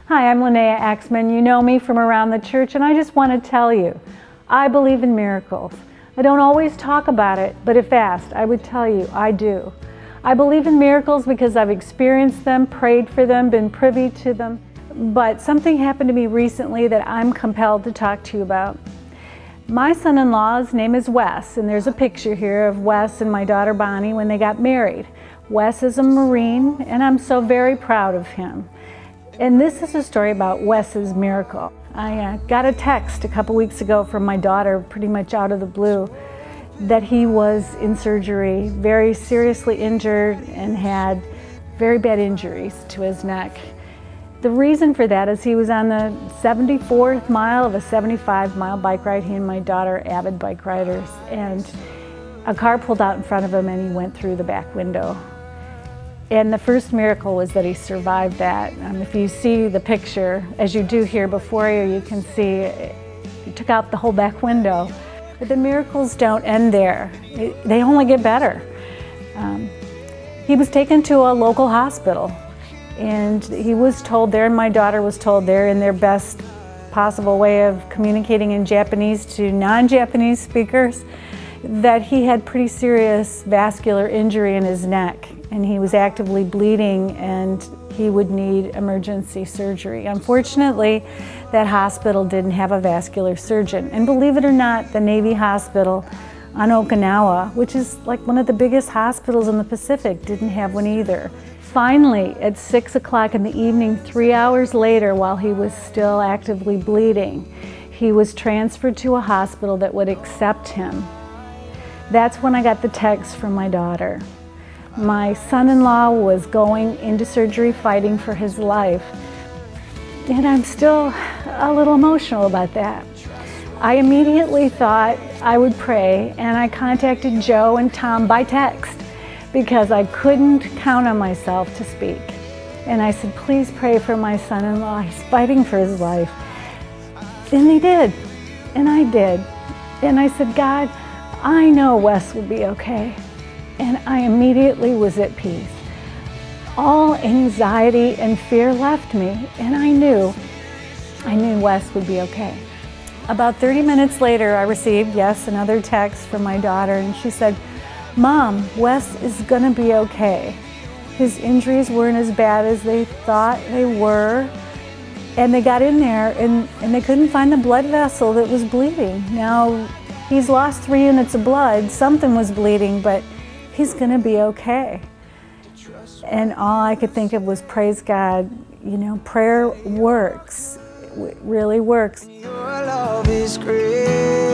Hi, I'm Linnea Axman. You know me from around the church, and I just want to tell you, I believe in miracles. I don't always talk about it, but if asked, I would tell you I do. I believe in miracles because I've experienced them, prayed for them, been privy to them. But something happened to me recently that I'm compelled to talk to you about. My son-in-law's name is Wes, and there's a picture here of Wes and my daughter Bonnie when they got married. Wes is a Marine, and I'm so very proud of him. And this is a story about Wes's miracle. I got a text a couple weeks ago from my daughter, pretty much out of the blue, that he was in surgery, very seriously injured, and had very bad injuries to his neck. The reason for that is he was on the 74th mile of a 75-mile bike ride. He and my daughter are avid bike riders, and a car pulled out in front of him and he went through the back window. And the first miracle was that he survived that. If you see the picture, as you do here before you, you can see he took out the whole back window. But the miracles don't end there. They only get better. He was taken to a local hospital, and he was told there, and my daughter was told there in their best possible way of communicating in Japanese to non-Japanese speakers, that he had pretty serious vascular injury in his neck, and he was actively bleeding and he would need emergency surgery. Unfortunately, that hospital didn't have a vascular surgeon. And believe it or not, the Navy hospital on Okinawa, which is like one of the biggest hospitals in the Pacific, didn't have one either. Finally, at 6 o'clock in the evening, 3 hours later, while he was still actively bleeding, he was transferred to a hospital that would accept him. That's when I got the text from my daughter. My son-in-law was going into surgery fighting for his life. And I'm still a little emotional about that. I immediately thought I would pray, and I contacted Joe and Tom by text because I couldn't count on myself to speak. And I said, please pray for my son-in-law. He's fighting for his life. And he did, and I did. And I said, God, I know Wes will be okay. And I immediately was at peace. All anxiety and fear left me, and I knew Wes would be okay. About 30 minutes later, I received, yes, another text from my daughter, and she said, Mom, Wes is gonna be okay. His injuries weren't as bad as they thought they were, and they got in there and they couldn't find the blood vessel that was bleeding. Now, he's lost 3 units of blood, something was bleeding, but he's gonna be okay. And all I could think of was, praise God, you know, prayer works. It really works. Your love is great.